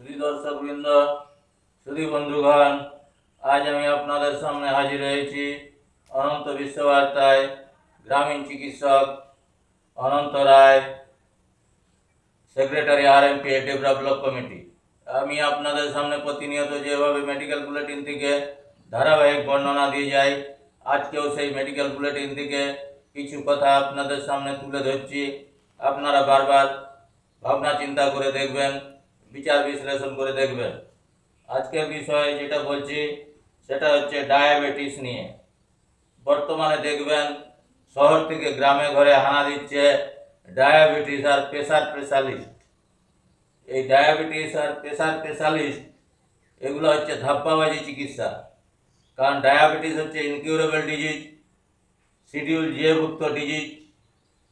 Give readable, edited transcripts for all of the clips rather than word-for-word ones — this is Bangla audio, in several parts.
श्री दर्शक बृंद श्री बंधुगण आज আমি আপনাদের সামনে হাজির হয়েছি অনন্ত বিশ্ববার্তায় গ্রামীণ চিকিৎসক অনন্ত রায় সেক্রেটারি আরএমপি ডেভেলপমেন্ট কমিটি। আমি আপনাদের সামনে প্রতিনিয়ত যেভাবে মেডিকেল বুলেটিন থেকে ধারাবাহিক বর্ণনা দিয়ে যাই, আজকেও সেই মেডিকেল বুলেটিন থেকে কিছু কথা আপনাদের সামনে তুলে ধরছি। আপনারা বারবার ভাবনা চিন্তা করে দেখবেন, বিচার বিশ্লেষণ করে দেখবেন। আজকের বিষয় যেটা বলছি সেটা হচ্ছে ডায়াবেটিস নিয়ে। বর্তমানে দেখবেন শহর থেকে গ্রামে ঘরে হানা দিচ্ছে ডায়াবেটিস আর প্রেসার স্পেশালিস্ট। এই ডায়াবেটিস আর প্রেসার স্পেশালিস্ট এগুলো হচ্ছে ধাপ্পাবাজি চিকিৎসা। কারণ ডায়াবেটিস হচ্ছে ইনকিউরেবল ডিজিজ, শিডিউল জিভুক্ত ডিজিজ,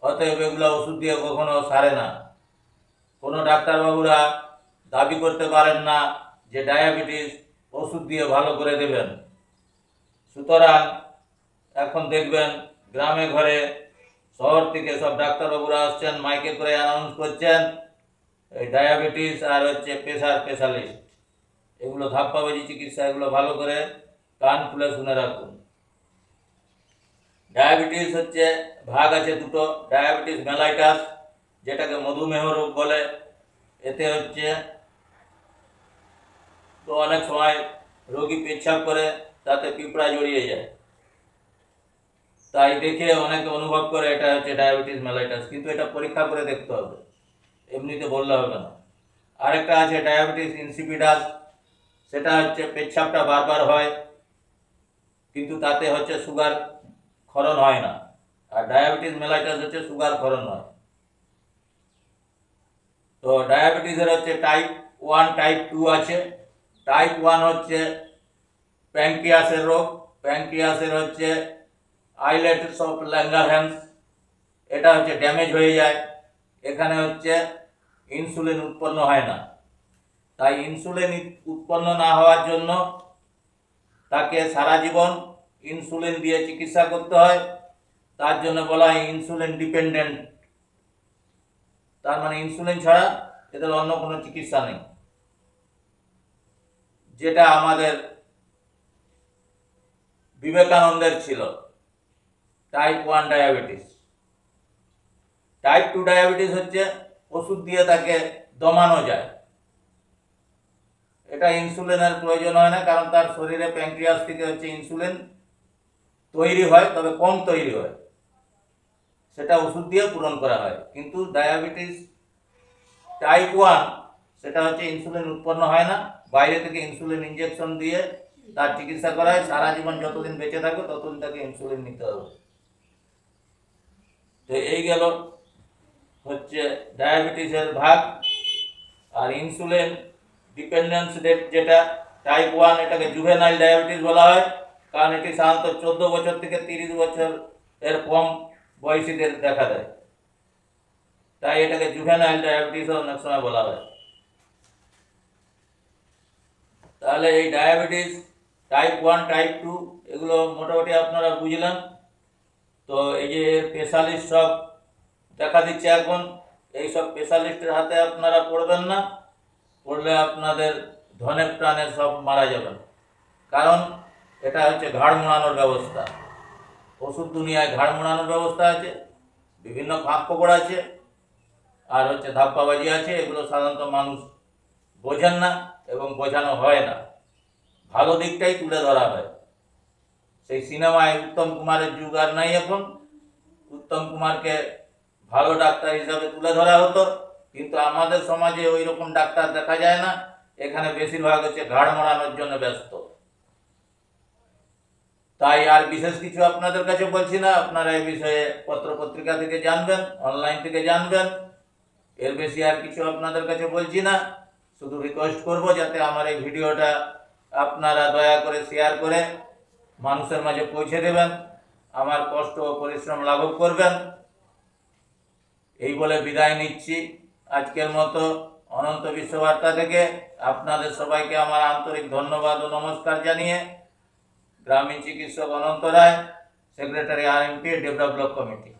অতএব এগুলো ওষুধ দিয়ে কখনো সারে না। কোনো ডাক্তারবাবুরা দাবি করতে পারেন না যে ডায়াবেটিস ওষুধ দিয়ে ভালো করে দেবেন। সুতরাং এখন দেখবেন গ্রামে ঘরে শহর থেকে সব ডাক্তারবাবুরা আসছেন, মাইকে করে অ্যানাউন্স করছেন এই ডায়াবেটিস আর হচ্ছে প্রেসার স্পেশালিস্ট, এগুলো ধাপ্পাবাজি চিকিৎসা। এগুলো ভালো করে কান খুলে শুনে রাখুন। ডায়াবেটিস হচ্ছে ভাগ আছে দুটো, ডায়াবেটিস মেলাইটাস যেটাকে মধুমেহ রোগ বলে। এতে হচ্ছে তো অনেক সময় রোগী পেচ্ছাপ করে তাতে পিঁপড়া জড়িয়ে যায়, তাই দেখে অনেকে অনুভব করে এটা হচ্ছে ডায়াবেটিস মেলাইটাস, কিন্তু এটা পরীক্ষা করে দেখতে হবে, এমনিতে বললে হবে না। আরেকটা আছে ডায়াবেটিস ইনসিপিডাস, সেটা হচ্ছে পেচ্ছাপটা বারবার হয় কিন্তু তাতে হচ্ছে সুগার ক্ষরণ হয় না। আর ডায়াবেটিস মেলাইটাস হচ্ছে সুগার ক্ষরণ হয়। তো ডায়াবেটিসের হচ্ছে টাইপ 1 টাইপ 2 আছে। টাইপ 1 হচ্ছে প্যানক্রিয়াসের রোগ। প্যানক্রিয়াসের হচ্ছে আইলেটস অফ ল্যাঙ্গারহ্যান্স, এটা হচ্ছে ড্যামেজ হয়ে যায়। এখানে হচ্ছে ইনসুলিন উৎপন্ন হয় না, তাই ইনসুলিন উৎপন্ন না হওয়ার জন্য তাকে সারা জীবন ইনসুলিন দিয়ে চিকিৎসা করতে হয়। তার জন্য বলা হয় ইনসুলিন ডিপেন্ডেন্ট। তার মানে ইনসুলিন ছাড়া এদের অন্য কোনো চিকিৎসা নেই, যেটা আমাদের বিবেকানন্দের ছিল টাইপ 1 ডায়াবেটিস। টাইপ 2 ডায়াবেটিস হচ্ছে ওষুধ দিয়ে তাকে দমানো যায়। এটা ইনসুলিনের প্রয়োজন হয় না, কারণ তার শরীরে প্যানক্রিয়াস থেকে হচ্ছে ইনসুলিন তৈরি হয়, তবে কম তৈরি হয়, সেটা ওষুধ দিয়ে পূরণ করা হয়। কিন্তু ডায়াবেটিস টাইপ 1 সেটা হচ্ছে ইনসুলিন উৎপন্ন হয় না, বাইরে থেকে ইনসুলিন ইনজেকশন দিয়ে তার চিকিৎসা করা হয়। সারা জীবন যতদিন বেঁচে থাকবে ততদিন তাকে ইনসুলিন নিতে হবে। তো এই গেল হচ্ছে ডায়াবেটিসের ভাগ। আর ইনসুলিন ডিপেন্ডেন্স যেটা টাইপ 1, এটাকে জুভেনাইল ডায়াবেটিস বলা হয়, কারণ এটি সাধারণত 14 বছর থেকে 30 বছর এর কম বয়সীদের দেখা দেয়, তাই এটাকে জুভেনাইল ডায়াবেটিস অনেক সময় বলা হয়। তাহলে এই ডায়াবেটিস টাইপ 1 টাইপ 2 এগুলো মোটামুটি আপনারা বুঝলেন। তো এই যে স্পেশালিস্ট সব দেখা দিচ্ছে এখন, এই সব স্পেশালিস্টের হাতে আপনারা পড়বেন না, পড়লে আপনাদের ধনে প্রাণে সব মারা যাবেন। কারণ এটা হচ্ছে ঘাড় মোড়ানোর ব্যবস্থা। ওষুধ দুনিয়ায় ঘাড় মোড়ানোর ব্যবস্থা আছে, বিভিন্ন ফাঁক ফোকড় আছে, আর হচ্ছে ধাপ্পাবাজি আছে। এগুলো সাধারণত মানুষ বোঝেন না এবং বোঝানো হয় না, ভালো দিকটাই তুলে ধরা হয়। সেই সিনেমায় উত্তম কুমারের যুগ আর নাই এখন। উত্তম কুমারকে ভালো ডাক্তার হিসাবে তুলে ধরা হতো, কিন্তু আমাদের সমাজে ওই রকম ডাক্তার দেখা যায় না। এখানে বেশিরভাগ হচ্ছে ঘাড় মোড়ানোর জন্য ব্যস্ত। তাই আর বিশেষ কিছু আপনাদের কাছে বলছি না, আপনারা এই বিষয়ে পত্র পত্রিকা থেকে জানবেন, অনলাইন থেকে জানবেন। এর বেশি আর কিছু আপনাদের কাছে বলছি না। শুধু রিকোয়েস্ট করব যাতে আমার এই ভিডিওটা আপনারা দয়া করে শেয়ার করে মানুষের মাঝে পৌঁছে দেবেন, আমার কষ্ট ও পরিশ্রম লাঘব করবেন। এই বলে বিদায় নিচ্ছি আজকের মতো অনন্ত বিশ্ববার্তা থেকে। আপনাদের সবাইকে আমার আন্তরিক ধন্যবাদ ও নমস্কার জানিয়ে গ্রামীণ চিকিৎসক অনন্ত রায়, সেক্রেটারি আরএমপি ডেভেলপমেন্ট কমিটি।